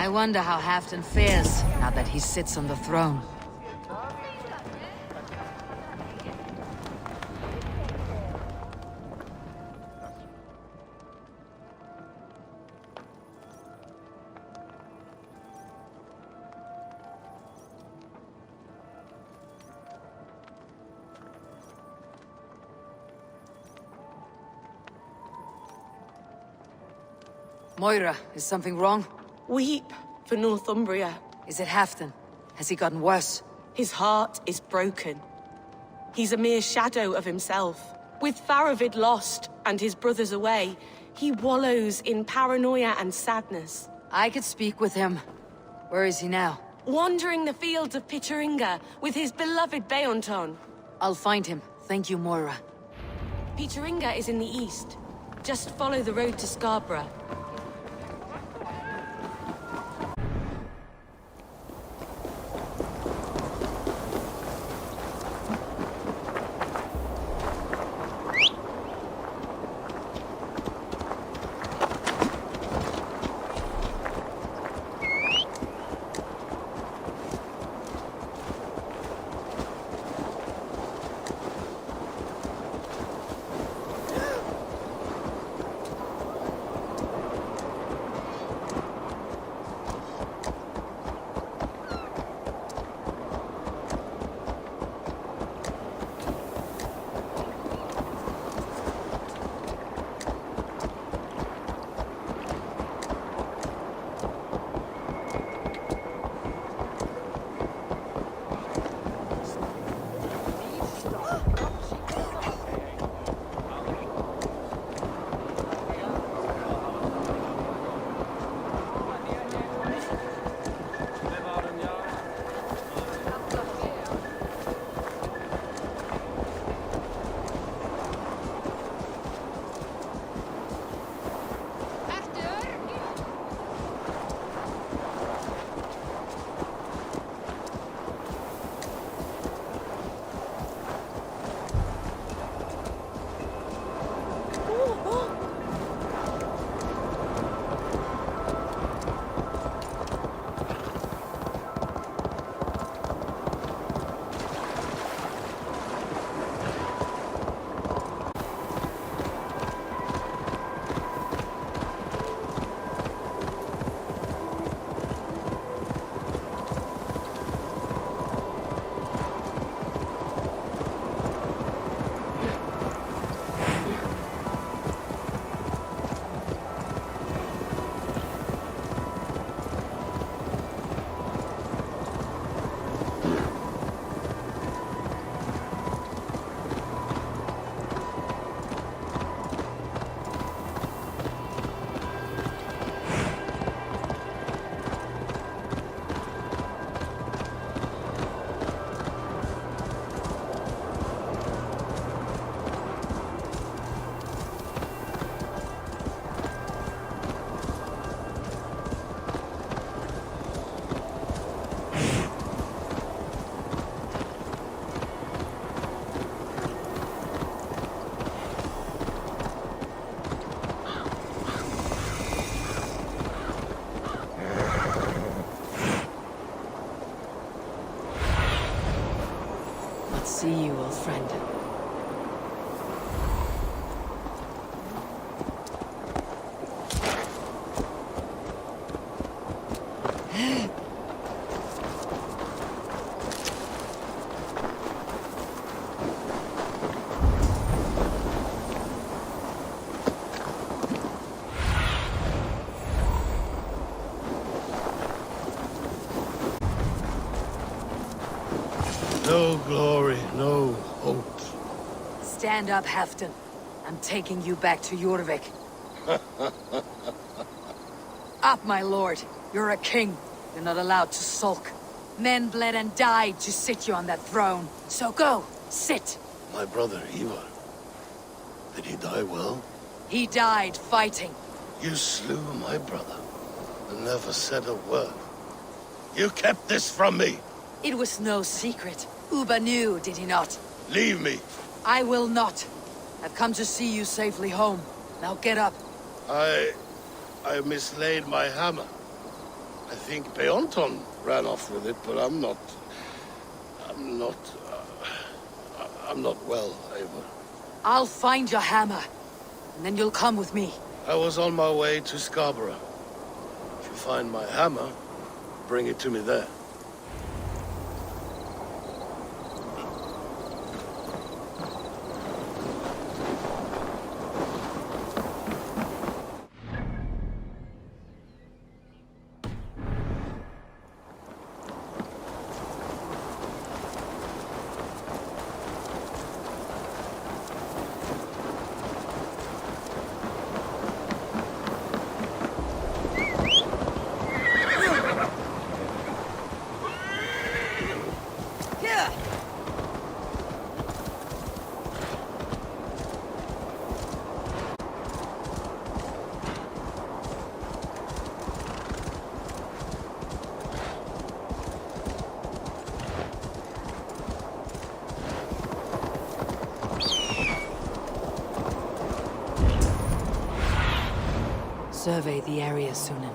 I wonder how Halfdan fares, now that he sits on the throne. Moira, is something wrong? Weep for Northumbria. Is it Halfdan? Has he gotten worse? His heart is broken. He's a mere shadow of himself. With Faravid lost and his brothers away, he wallows in paranoia and sadness. I could speak with him. Where is he now? Wandering the fields of Pitaringa with his beloved Beonton. I'll find him. Thank you, Moira. Pitaringa is in the east. Just follow the road to Scarborough. See you, old friend. No glory, no hope. Stand up, Halfdan. I'm taking you back to Jorvik. Up, my lord. You're a king. You're not allowed to sulk. Men bled and died to sit you on that throne. So go, sit. My brother, Ivar. Did he die well? He died fighting. You slew my brother and never said a word. You kept this from me. It was no secret. Uba knew, did he not? Leave me. I will not. I've come to see you safely home. Now get up. I mislaid my hammer. I think Beonton ran off with it, but I'm not well, Eivor. I'll find your hammer, and then you'll come with me. I was on my way to Scarborough. If you find my hammer, bring it to me there. Survey the area, Sunan.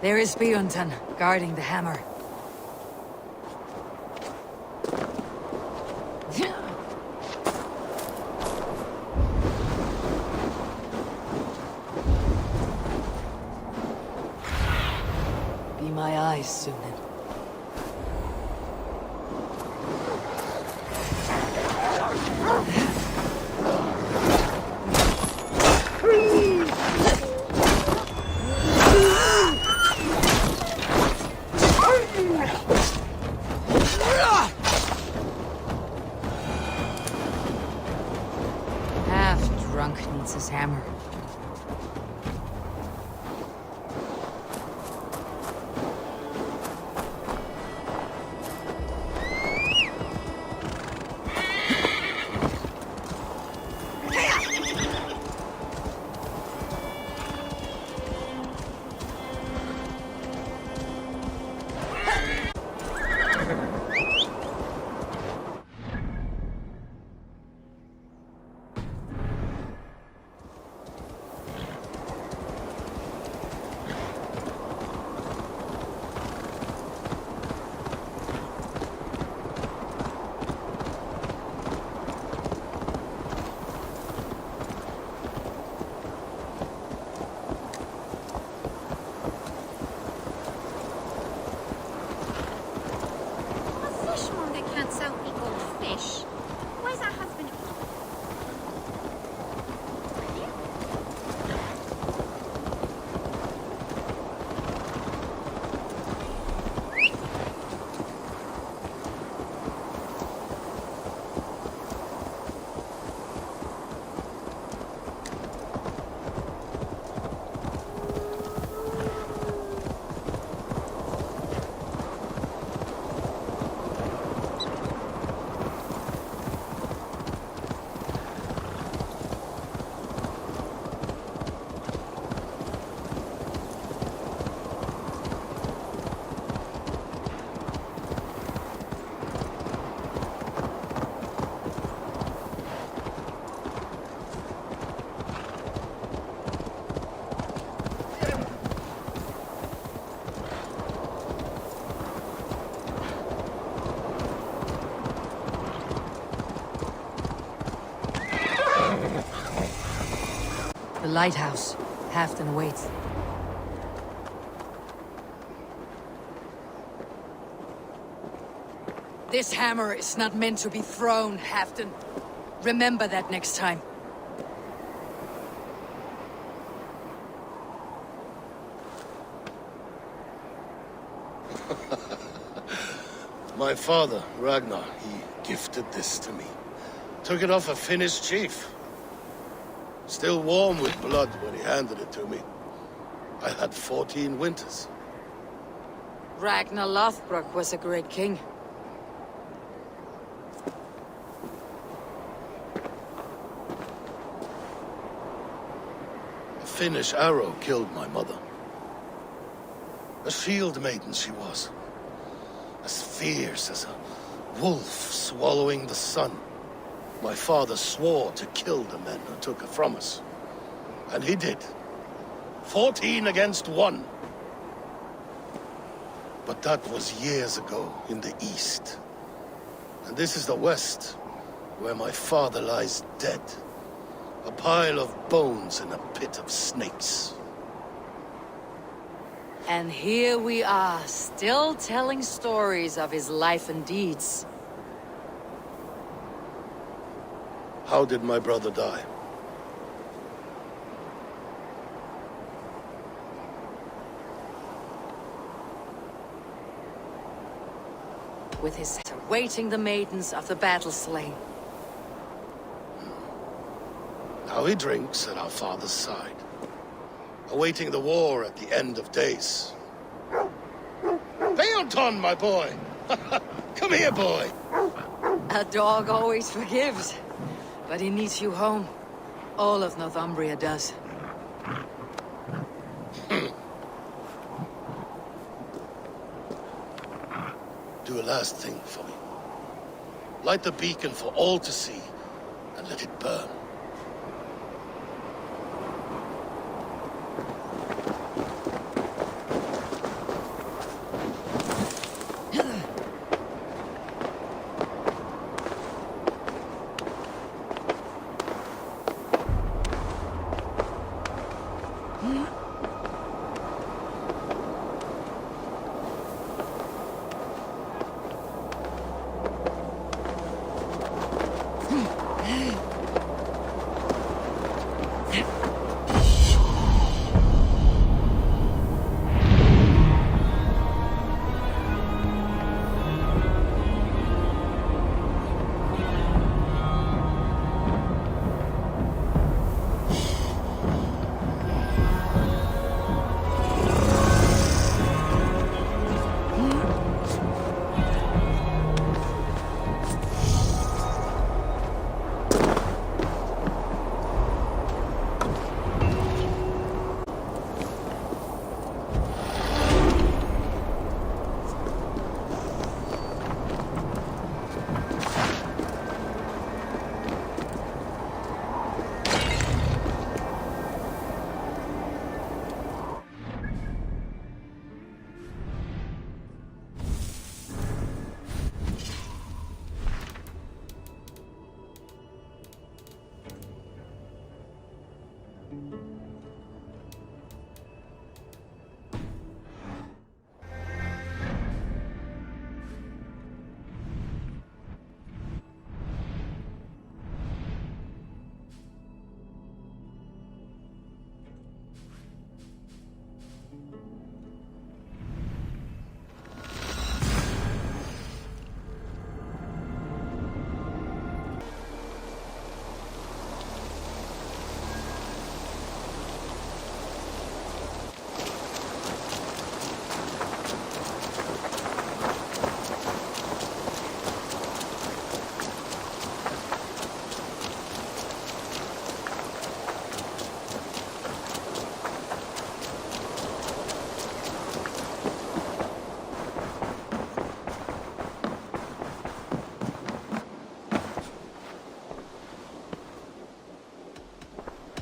There is Beonton, guarding the hammer. Be my eyes, Sunan. Half-drunk needs his hammer. The lighthouse. Halfton awaits. This hammer is not meant to be thrown, Halfton. Remember that next time. My father, Ragnar, he gifted this to me. Took it off a Finnish chief. Still warm with blood when he handed it to me. I had 14 winters. Ragnar Lothbrok was a great king. A Finnish arrow killed my mother. A shield maiden she was. As fierce as a wolf swallowing the sun. My father swore to kill the men who took her from us. And he did. 14 against 1. But that was years ago in the east. And this is the west, where my father lies dead. A pile of bones in a pit of snakes. And here we are, still telling stories of his life and deeds. How did my brother die? With his sister, awaiting the maidens of the battle slain. Now he drinks at our father's side, awaiting the war at the end of days. Beoton, my boy! Come here, boy! A dog always forgives, but he needs you home. All of Northumbria does. Do a last thing for me. Light the beacon for all to see, and let it burn.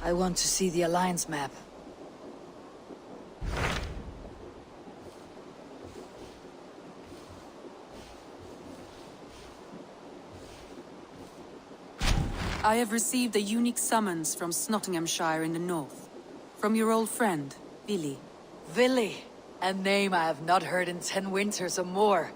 I want to see the Alliance map. I have received a unique summons from Snotinghamscire in the north. From your old friend, Billy. Villy, a name I have not heard in 10 winters or more.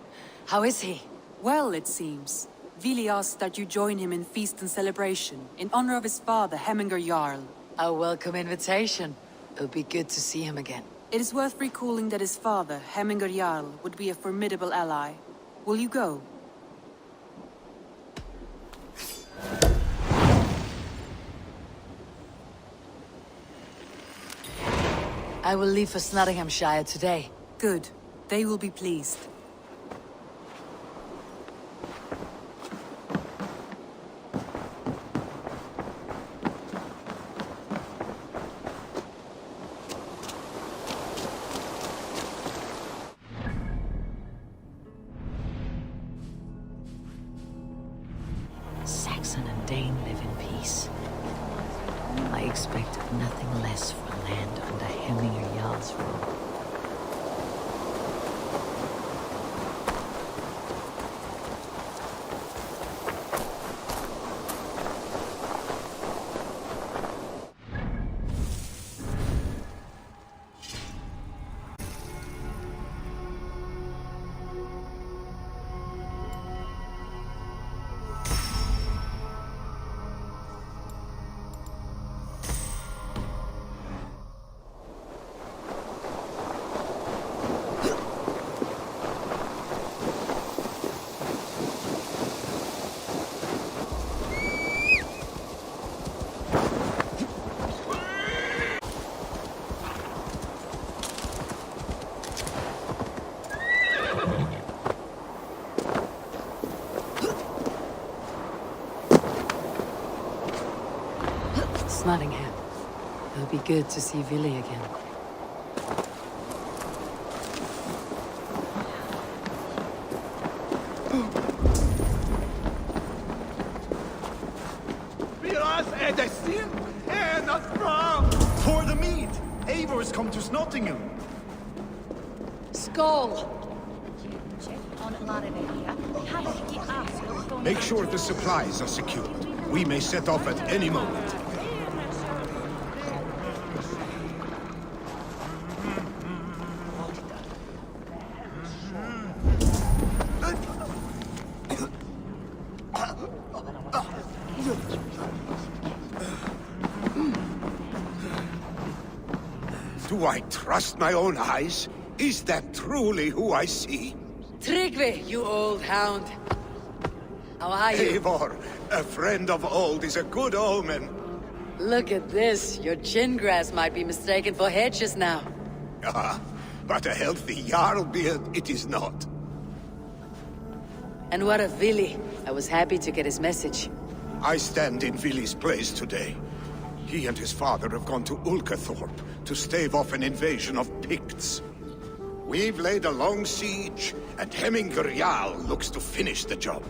How is he? Well, it seems. Vili asked that you join him in feast and celebration, in honor of his father, Hemminger Jarl. A welcome invitation. It'll be good to see him again. It is worth recalling that his father, Hemminger Jarl, would be a formidable ally. Will you go? I will leave for Snotinghamscire today. Good. They will be pleased. That's right. Snotingham. It'll be good to see Vili again. For the meat! Eivor's come to Snotingham. Skull! Make sure the supplies are secured. We may set off at any moment. Do I trust my own eyes? Is that truly who I see? Tryggvi, you old hound. How are you? Eivor, a friend of old is a good omen. Look at this. Your chin grass might be mistaken for hedges now. Ah, but a healthy Jarl beard it is not. And what of Vili? I was happy to get his message. I stand in Vili's place today. He and his father have gone to Ulkathorpe to stave off an invasion of Picts. We've laid a long siege, and Hemminger Jarl looks to finish the job.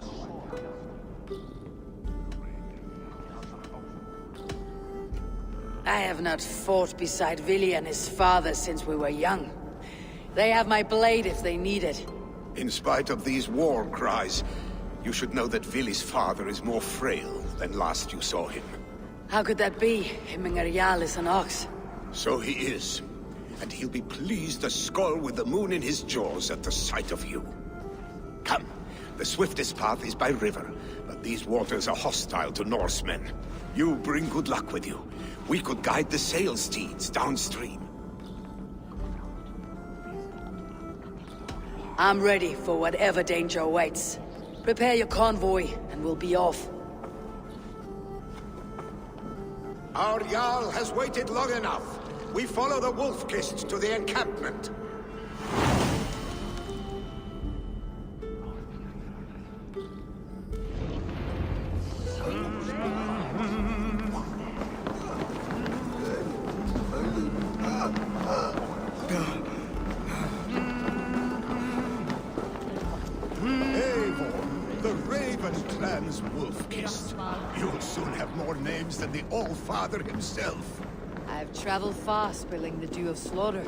I have not fought beside Vili and his father since we were young. They have my blade if they need it. In spite of these war cries, you should know that Vili's father is more frail than last you saw him. How could that be? Hemminger Jarl is an ox. So he is. And he'll be pleased as Skull with the moon in his jaws at the sight of you. Come. The swiftest path is by river, but these waters are hostile to Norsemen. You bring good luck with you. We could guide the sail steeds downstream. I'm ready for whatever danger awaits. Prepare your convoy, and we'll be off. Our Jarl has waited long enough. We follow the Wolf-Kist to the encampment. Eivor, the Raven clan's Wolf-Kist. You'll soon have more names than the All-Father himself. I've traveled far, spilling the dew of slaughter.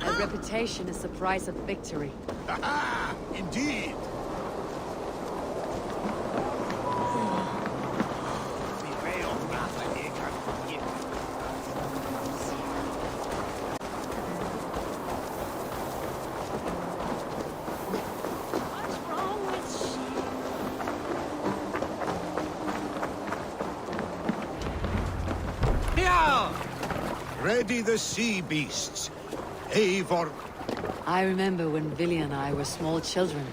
My reputation is the price of victory. Aha! Indeed! Ready the sea beasts. Eivor. I remember when Vili and I were small children.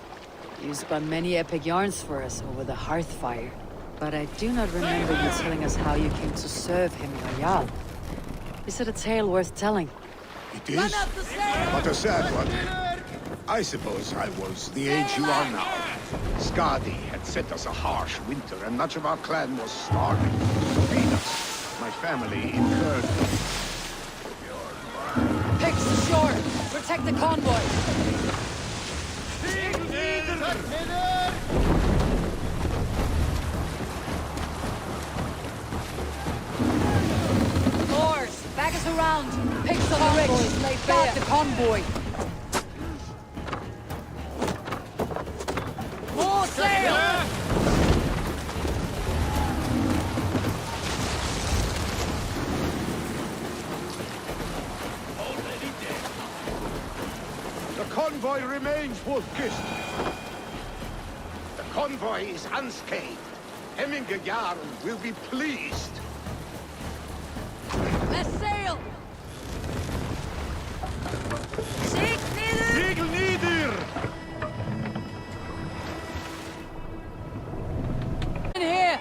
You spun many epic yarns for us over the hearth fire. But I do not remember you telling us how you came to serve him, Jarl. Is it a tale worth telling? It is, but a sad one. I suppose I was the age you are now. Skadi had set us a harsh winter, and much of our clan was starving. To feed us, my family incurred... Picks ashore! Protect the convoy! Oars! Back us around! Picks the convoys lay Guard the convoy! More sail! The convoy remains wolf-kissed. The convoy is unscathed. Hemminger Jarl will be pleased. Let's sail! Sig nieder! Segel nieder! In here!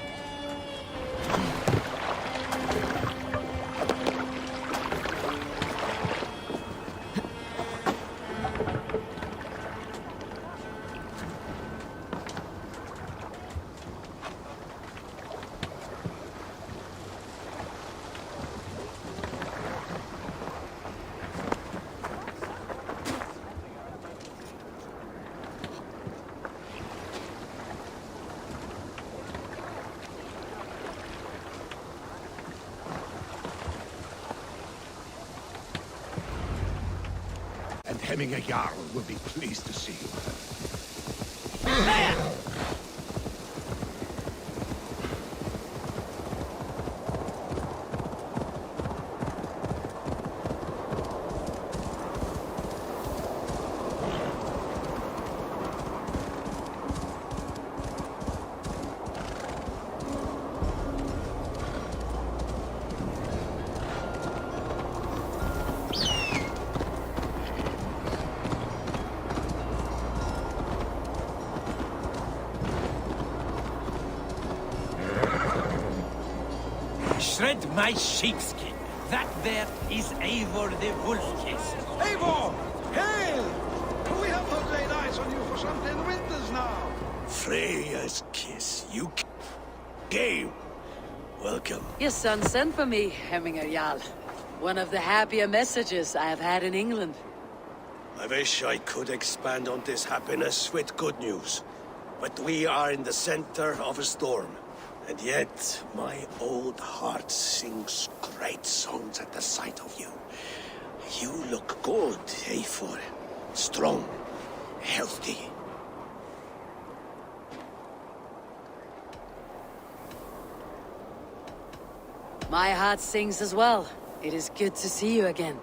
And Hemminger Jarl will be pleased to see you. Shred my sheepskin. That there is Eivor the Wolf-Kissed. Eivor! Hail! We have not laid eyes on you for some 10 winters now. Freya's kiss. You came. Welcome. Your son sent for me, Hemminger Jarl. One of the happier messages I have had in England. I wish I could expand on this happiness with good news. But we are in the center of a storm. And yet, my old heart sings great songs at the sight of you. You look good, Eivor. Strong, healthy. My heart sings as well. It is good to see you again.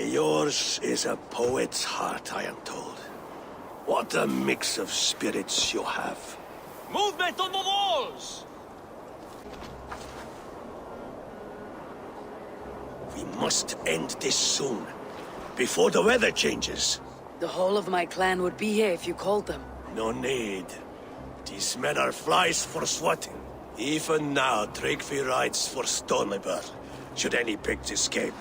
Yours is a poet's heart, I am told. What a mix of spirits you have. Movement on the walls! We must end this soon, before the weather changes. The whole of my clan would be here if you called them. No need. These men are flies for swatting. Even now, Tryggvi rides for Stonebur, should any pigs escape.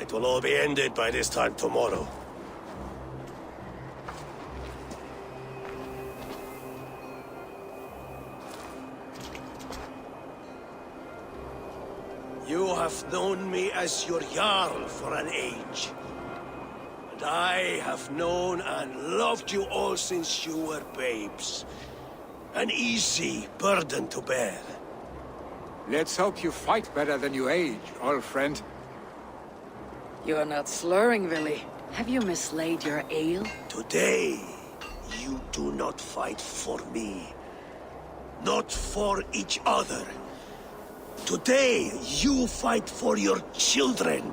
It will all be ended by this time tomorrow. You have known me as your Jarl for an age. And I have known and loved you all since you were babes. An easy burden to bear. Let's hope you fight better than you age, old friend. You are not slurring, Willy. Have you mislaid your ale? Today, you do not fight for me. Not for each other. Today, you fight for your children.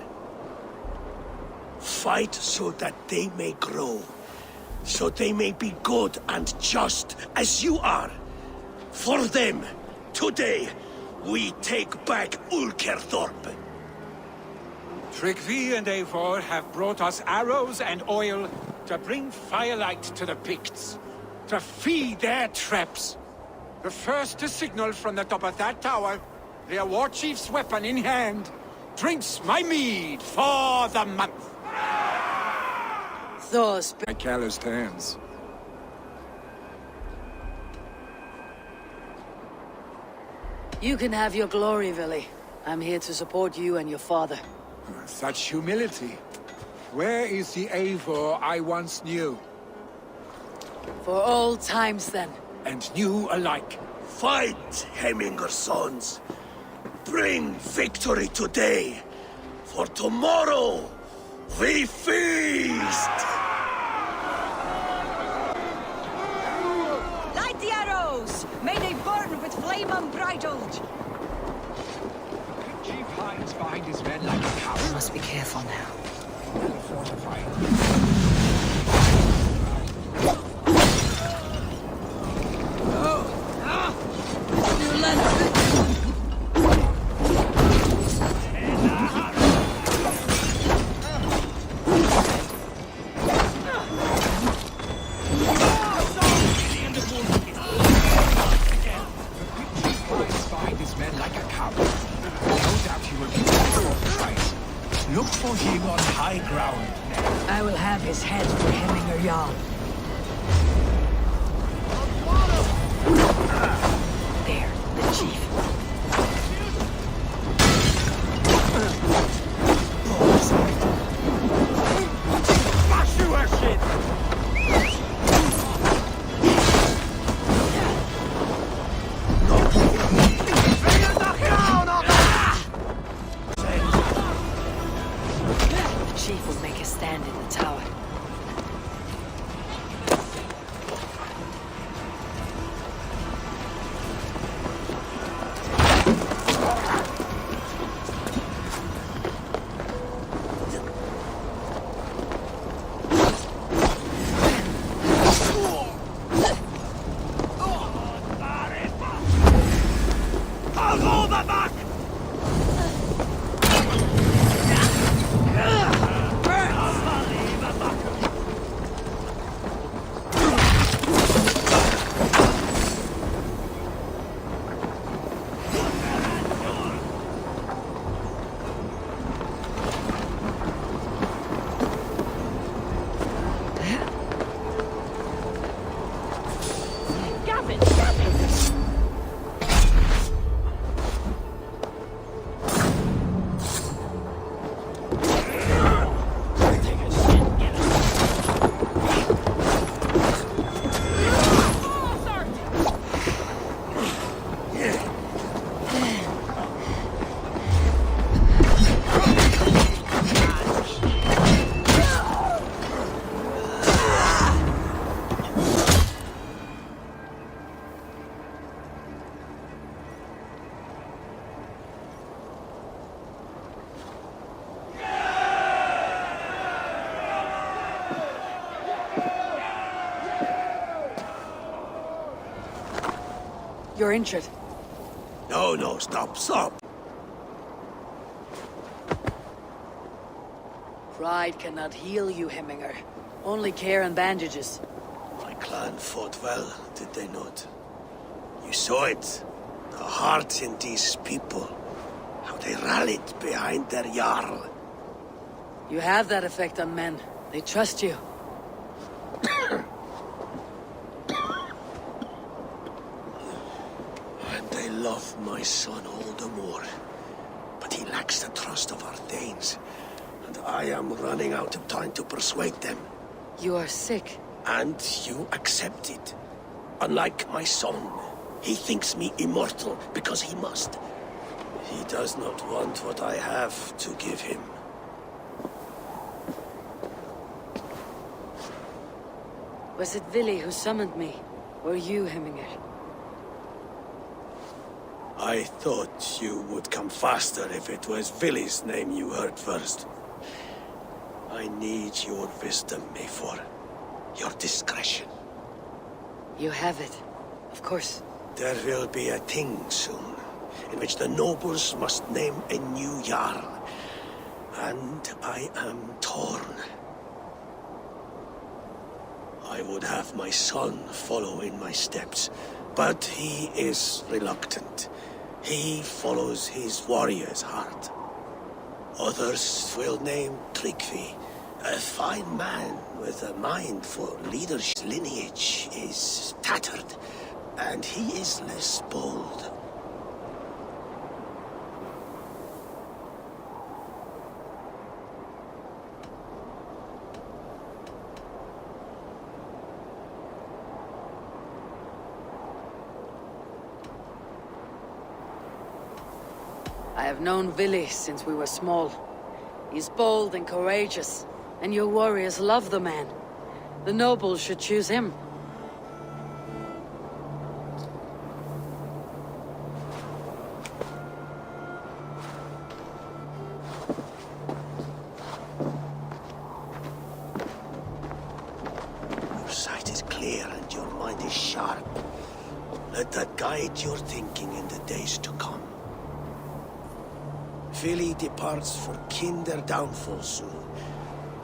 Fight so that they may grow. So they may be good and just as you are. For them, today, we take back Ulkerthorpe. Tryggvi and Eivor have brought us arrows and oil to bring firelight to the Picts, to feed their traps. The first to signal from the top of that tower, their war chief's weapon in hand, drinks my mead for the month. Thor's My calloused hands. You can have your glory, Willy. I'm here to support you and your father. Such humility. Where is the Eivor I once knew? For old times, then. And new alike. Fight, Hemminger sons. Bring victory today. For tomorrow, We feast! Light the arrows! May they burn with flame unbridled! Chief hides behind his men like a coward. Must be careful now. Well fortified. Look for him on high ground. I will have his head for Hemminger Jarl. There, the chief. Bash you a shit! The chief will make a stand in the tower. You're injured. No, stop. Pride cannot heal you, Hemminger. Only care and bandages. My clan fought well, did they not? You saw it. The heart in these people. How they rallied behind their Jarl. You have that effect on men. They trust you. And they love my son all the more. But he lacks the trust of our Danes. And I am running out of time to persuade them. You are sick. And you accept it. Unlike my son, he thinks me immortal because he must. He does not want what I have to give him. Was it Vili who summoned me? Or you, Hemminger? I thought you would come faster if it was Vili's name you heard first. I need your wisdom, Mayfor. Your discretion. You have it. Of course. There will be a thing soon, in which the nobles must name a new Jarl. And I am torn. I would have my son follow in my steps, but he is reluctant. He follows his warrior's heart. Others will name Tryggvi, a fine man with a mind for leadership. His lineage is tattered, and he is less bold. I have known Vili since we were small. He's bold and courageous, and your warriors love the man. The nobles should choose him. Your sight is clear and your mind is sharp. Let that guide your thinking in the days to come. Vili departs for kinder downfall soon.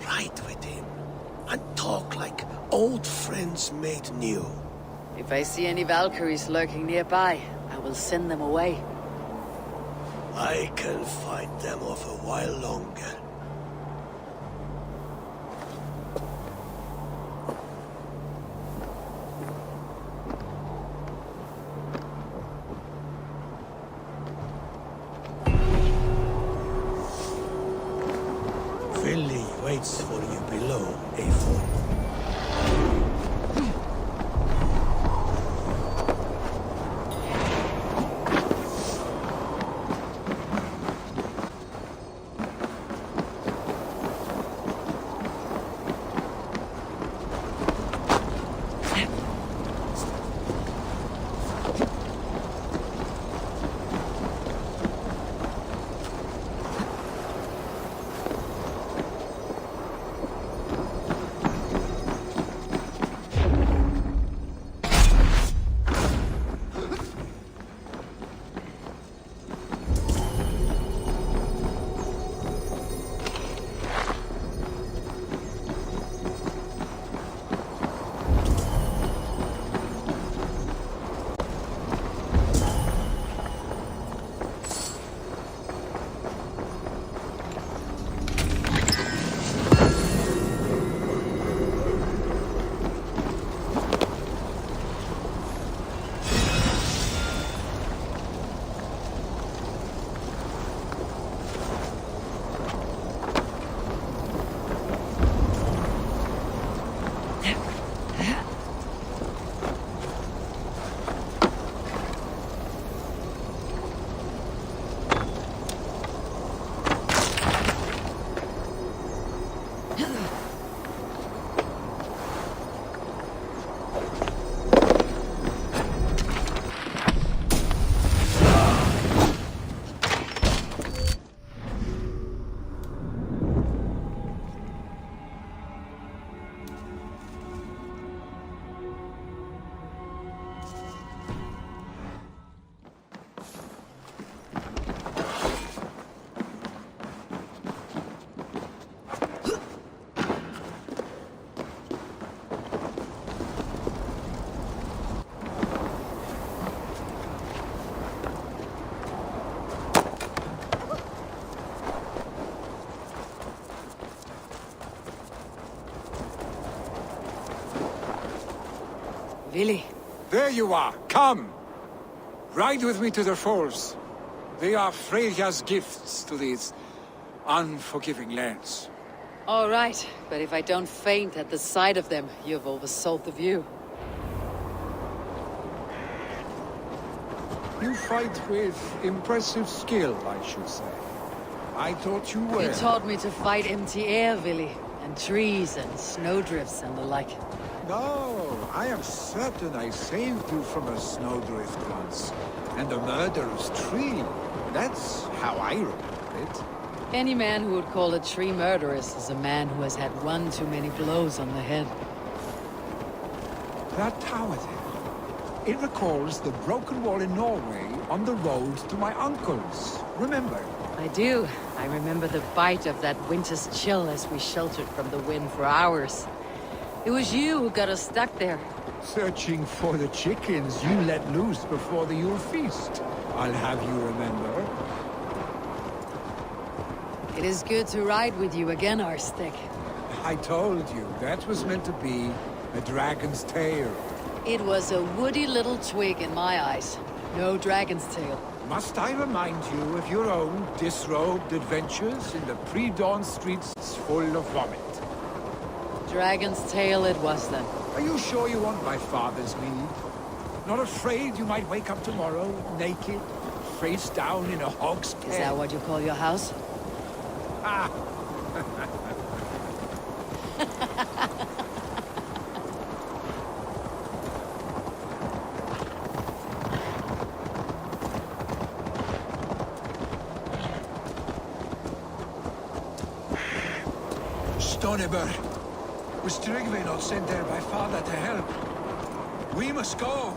Ride with him, and talk like old friends made new. If I see any Valkyries lurking nearby, I will send them away. I can fight them off a while longer. Vili waits for you below, Eivor. Vili. There you are. Come. Ride with me to the falls. They are Freya's gifts to these unforgiving lands. All right, but if I don't faint at the sight of them, you've oversold the view. You fight with impressive skill, I should say. I thought you were. You taught me to fight empty air, Vili, and trees and snowdrifts and the like. No, I am certain I saved you from a snowdrift once. And a murderous tree. That's how I remember it. Any man who would call a tree murderous is a man who has had one too many blows on the head. That tower there. It recalls the broken wall in Norway on the road to my uncle's. Remember? I do. I remember the bite of that winter's chill as we sheltered from the wind for hours. It was you who got us stuck there. Searching for the chickens you let loose before the Yule feast. I'll have you remember. It is good to ride with you again, Arstic. I told you, that was meant to be a dragon's tail. It was a woody little twig in my eyes. No dragon's tail. Must I remind you of your own disrobed adventures in the pre-dawn streets full of vomit? Dragon's tail it was then. Are you sure you want my father's mead? Not afraid you might wake up tomorrow, naked, face down in a hog's pen? Is that what you call your house? Ah, Stoneybury. Was Trygve not sent there by father to help? We must go.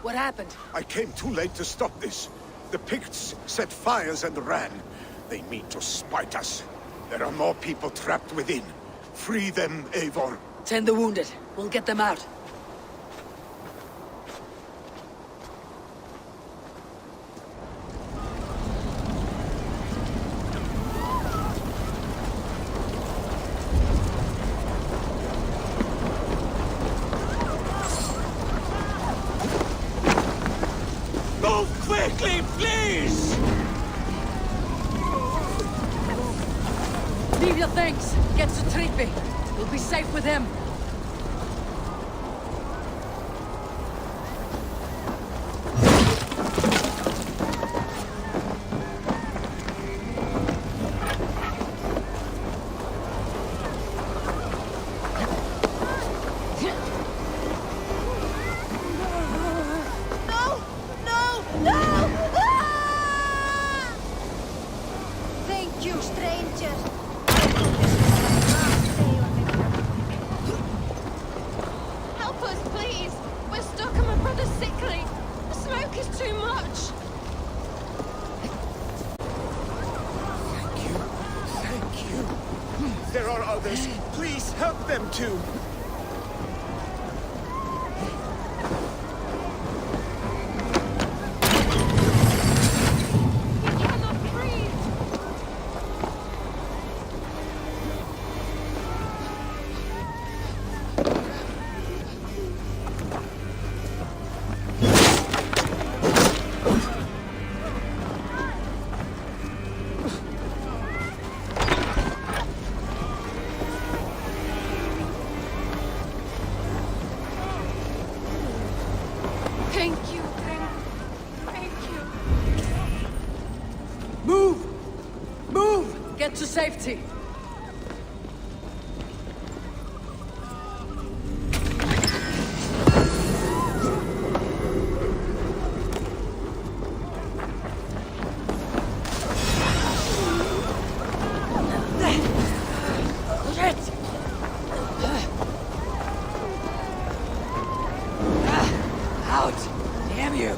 What happened? I came too late to stop this. The Picts set fires and ran. They mean to spite us. There are more people trapped within. Free them, Eivor. Tend the wounded. We'll get them out. Move quickly, please! Leave your things. Get to Trygve. We'll be safe with him. Thank you, stranger. Help us, please! We're stuck and my brother's sickly. The smoke is too much. Thank you. There are others. Please help them too. He cannot breathe. Thank you, thank you. Move! Move! Get to safety. Out! Damn you!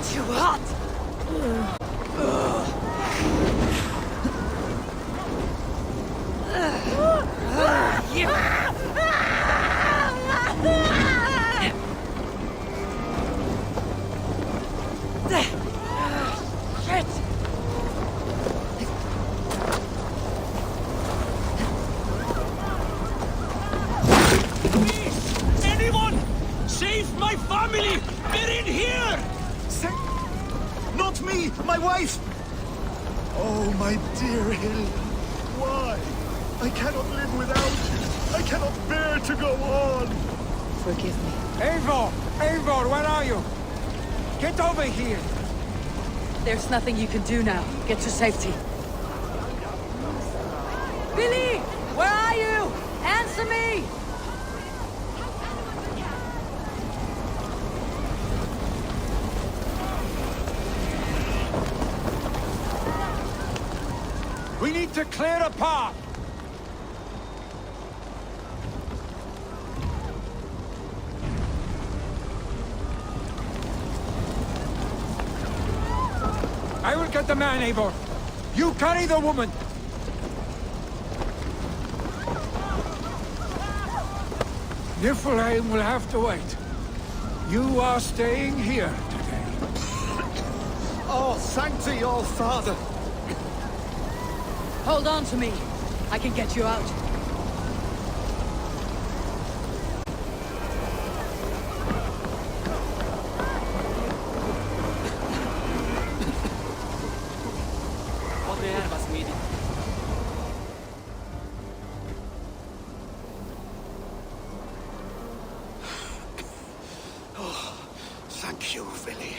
Too hot. Shit. Anyone! Save my family! They're in here! Not me! My wife! Oh, my dear Hill. Why? I cannot live without you. I cannot bear to go on. Forgive me. Eivor! Eivor, where are you? Get over here! There's nothing you can do now. Get to safety. Billy! Where are you? Answer me! We need to clear a path! I will get the man, Eivor. You carry the woman. Niflheim will have to wait. You are staying here today. Oh, thank thee, all father. Hold on to me. I can get you out. Thank you, Villy.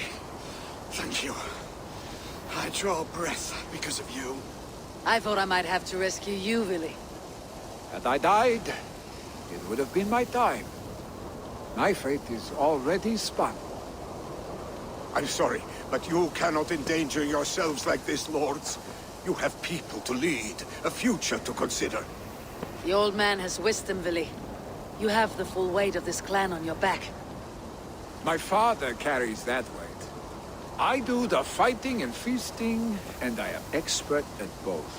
Thank you. I draw breath because of you. I thought I might have to rescue you, Willy. Had I died, it would have been my time. My fate is already spun. I'm sorry, but you cannot endanger yourselves like this, lords. You have people to lead, a future to consider. The old man has wisdom, Willy. You have the full weight of this clan on your back. My father carries that weight. I do the fighting and feasting, and I am expert at both.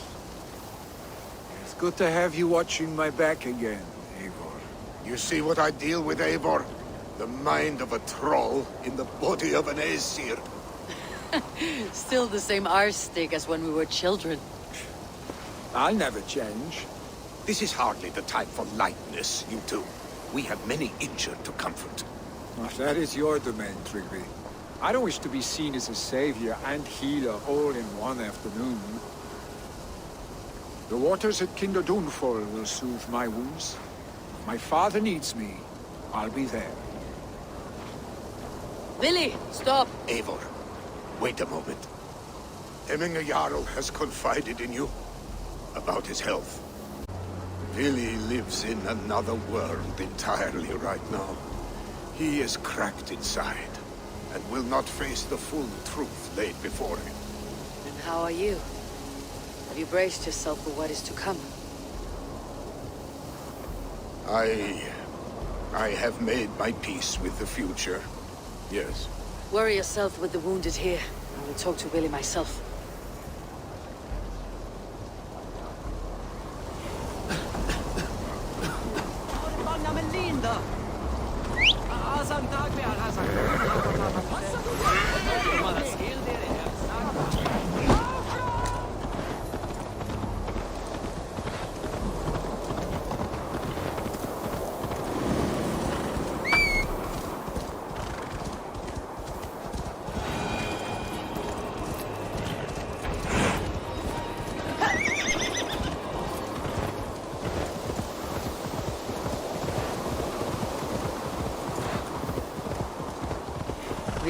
It's good to have you watching my back again, Eivor. You see what I deal with, Eivor? The mind of a troll in the body of an Aesir. Still the same arse stick as when we were children. I'll never change. This is hardly the time for lightness, you two. We have many injured to comfort. Well, that is your domain, Trigby. I don't wish to be seen as a savior and healer all in one afternoon. The waters at Kinder Dunfall will soothe my wounds. If my father needs me, I'll be there. Willy, stop! Eivor, wait a moment. Hemminger Jarl has confided in you about his health. Willy lives in another world entirely right now. He is cracked inside, and will not face the full truth laid before him. And how are you? Have you braced yourself for what is to come? I have made my peace with the future. Yes. Worry yourself with the wounded here. I will talk to Willy myself.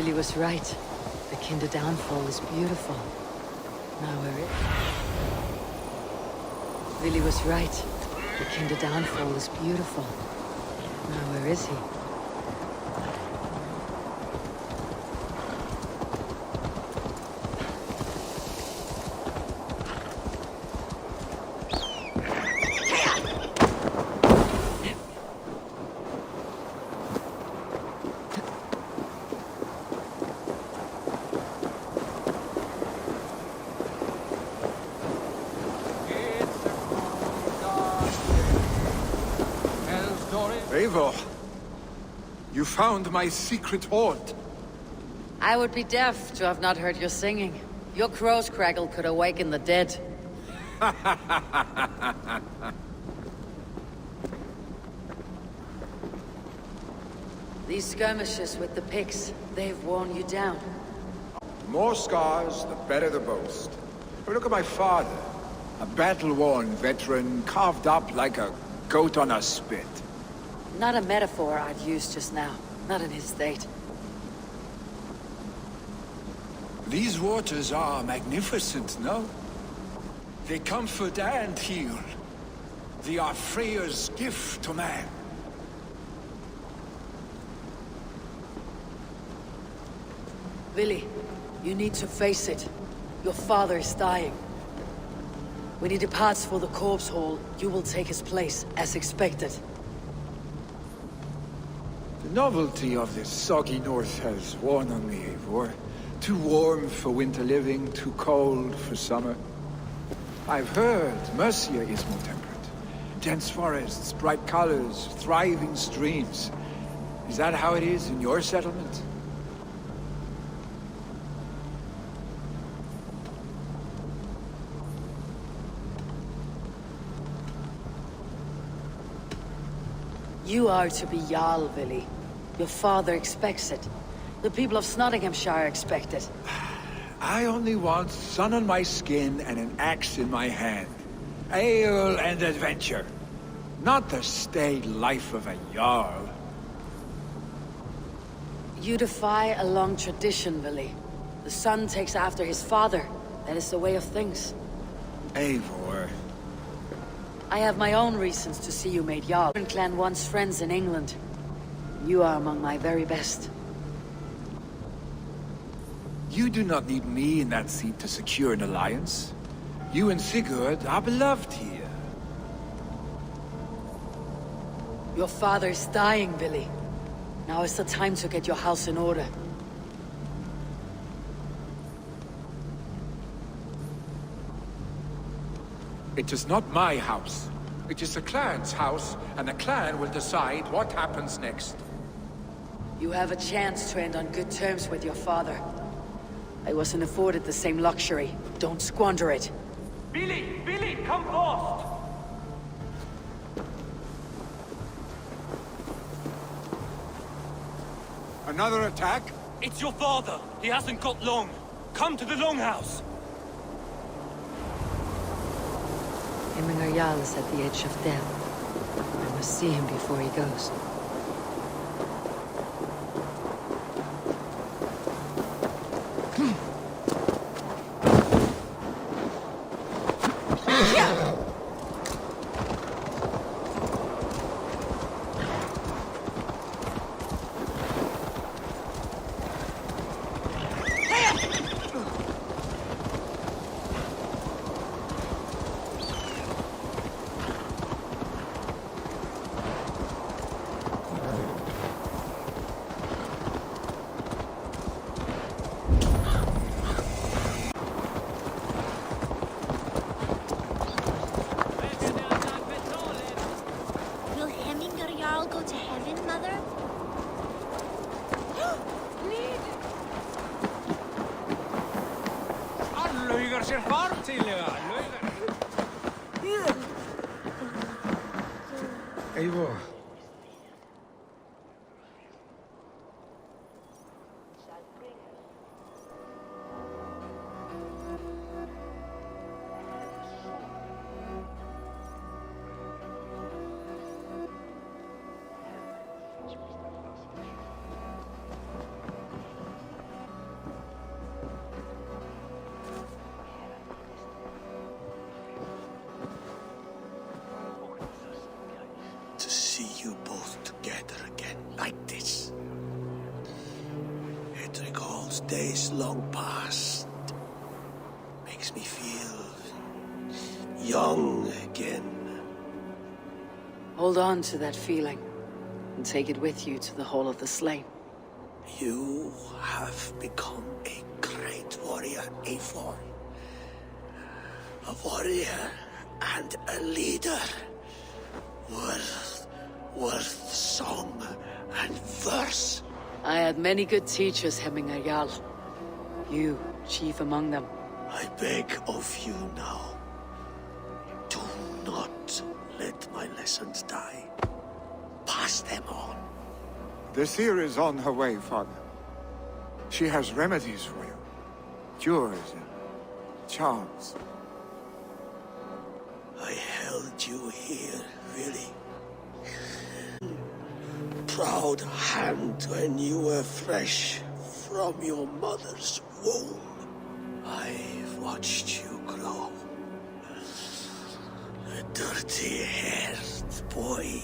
Billy was right. The Kinder downfall is beautiful. Now where is... Billy was right. The Kinder downfall is beautiful. Now where is he? Eivor, you found my secret haunt. I would be deaf to have not heard your singing. Your crow's crackle could awaken the dead. These skirmishes with the pigs, they've worn you down. The more scars, the better the boast. But look at my father. A battle-worn veteran, carved up like a goat on a spit. Not a metaphor I'd use just now. Not in his state. These waters are magnificent, no? They comfort and heal. They are Freya's gift to man. Billy, you need to face it. Your father is dying. When he departs for the corpse hall, you will take his place, as expected. The novelty of this soggy north has worn on me, Eivor. Too warm for winter living, too cold for summer. I've heard Mercia is more temperate. Dense forests, bright colors, thriving streams. Is that how it is in your settlement? You are to be Jarl, Billy. Your father expects it. The people of Snotinghamscire expect it. I only want sun on my skin and an axe in my hand. Ale and adventure. Not the staid life of a Jarl. You defy a long tradition, Billy. The son takes after his father. That is the way of things. Eivor. I have my own reasons to see you made Jarl. The clan once friends in England. You are among my very best. You do not need me in that seat to secure an alliance. You and Sigurd are beloved here. Your father is dying, Billy. Now is the time to get your house in order. It is not my house. It is the clan's house, and the clan will decide what happens next. You have a chance to end on good terms with your father. I wasn't afforded the same luxury. Don't squander it. Billy! Billy, come fast! Another attack? It's your father. He hasn't got long. Come to the longhouse. Himmingar Jarl is at the edge of death. I must see him before he goes. Will Hemmingar Jarl go to heaven, Mother? Han laugar sér fartíðlega. Eivor. days long past. Makes me feel young again. Hold on to that feeling, and take it with you to the Hall of the Slain. You have become a great warrior, Eivor. A warrior and a leader. Worth song and verse. I had many good teachers, Hemminger Jarl. You, chief among them. I beg of you now, do not let my lessons die. Pass them on. The seer is on her way, Father. She has remedies for you. Cures and charms. I held you here, really. Proud hand when you were fresh from your mother's womb. I've watched you grow. A dirty-haired boy,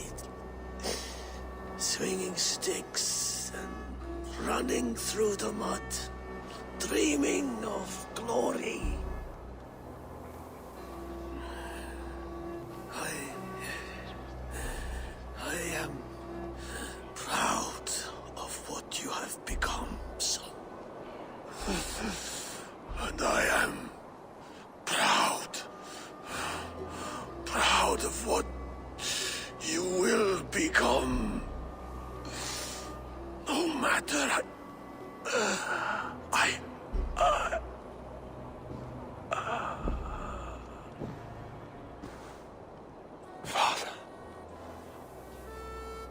swinging sticks and running through the mud, dreaming of glory. I am proud of what you have become, son. And I am proud of what you will become. No matter Father.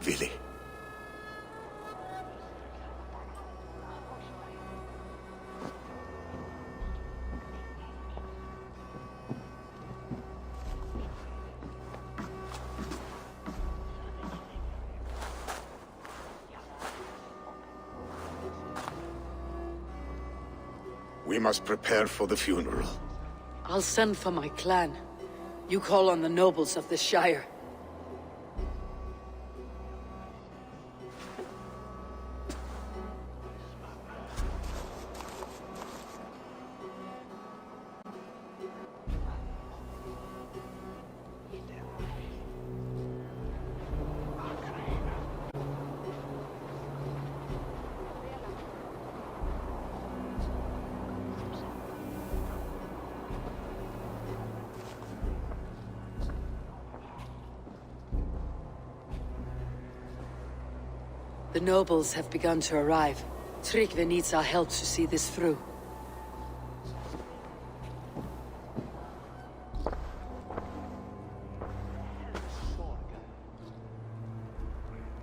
Vili. We must prepare for the funeral. I'll send for my clan. You call on the nobles of the Shire. The nobles have begun to arrive. Tryggvi needs our help to see this through.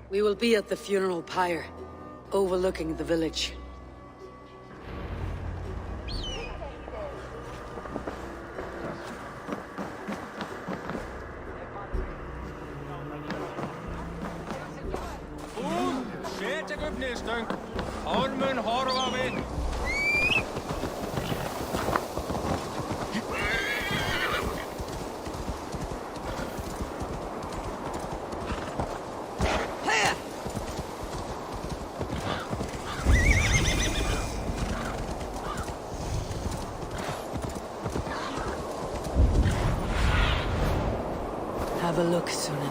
We will be at the funeral pyre, overlooking the village. Have a look, Sunan.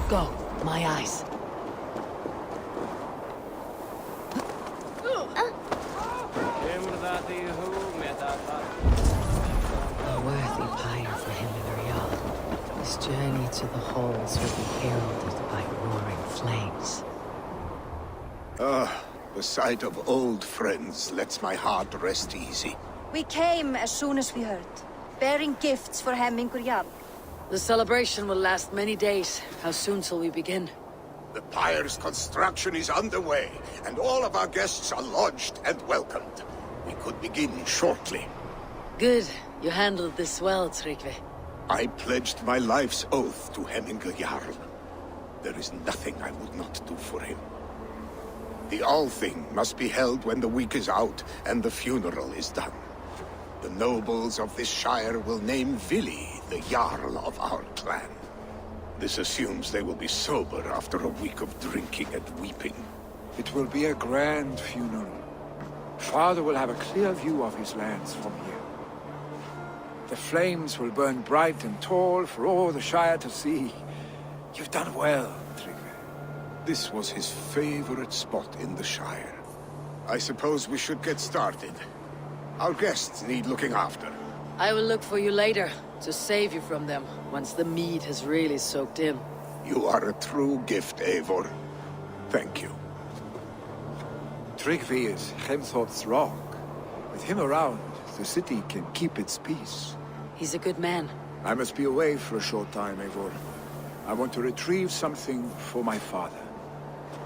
Go, my eyes. A worthy pyre for him and Ariel. His journey to the halls will be heralded by roaring flames. Ah, the sight of old friends lets my heart rest easy. We came as soon as we heard, bearing gifts for Hemingur Jarl. The celebration will last many days. How soon till we begin? The pyre's construction is underway, and all of our guests are lodged and welcomed. We could begin shortly. Good. You handled this well, Tryggvi. I pledged my life's oath to Hemingur Jarl. There is nothing I would not do for him. The Althing must be held when the week is out and the funeral is done. The nobles of this shire will name Vili the Jarl of our clan. This assumes they will be sober after a week of drinking and weeping. It will be a grand funeral. Father will have a clear view of his lands from here. The flames will burn bright and tall for all the Shire to see. You've done well, Tryggvi. This was his favorite spot in the Shire. I suppose we should get started. Our guests need looking after. I will look for you later, to save you from them, once the mead has really soaked in. You are a true gift, Eivor. Thank you. Tryggvi is Hemthorpe's rock. With him around, the city can keep its peace. He's a good man. I must be away for a short time, Eivor. I want to retrieve something for my father.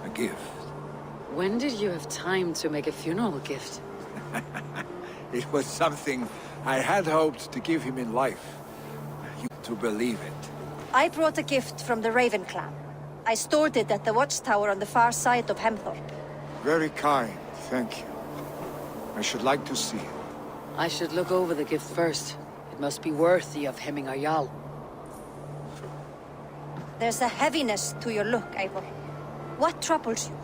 A gift. When did you have time to make a funeral gift? It was something I had hoped to give him in life. You to believe it. I brought a gift from the Raven clan. I stored it at the watchtower on the far side of Hemthorpe. Very kind, thank you. I should like to see it. I should look over the gift first. It must be worthy of Hemingur Jarl. There's a heaviness to your look, Eivor. What troubles you?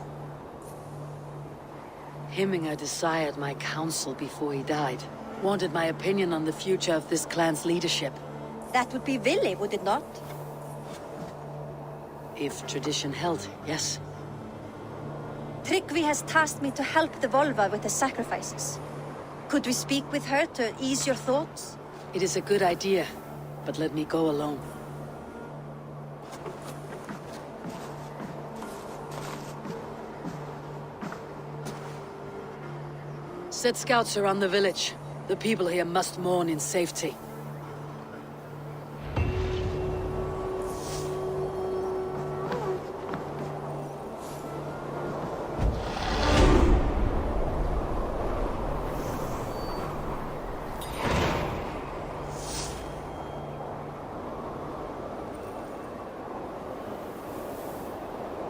Hemingur desired my counsel before he died. Wanted my opinion on the future of this clan's leadership. That would be Vili, would it not? If tradition held, yes. Tryggvi has tasked me to help the Volva with the sacrifices. Could we speak with her to ease your thoughts? It is a good idea, but let me go alone. Set scouts around the village. The people here must mourn in safety.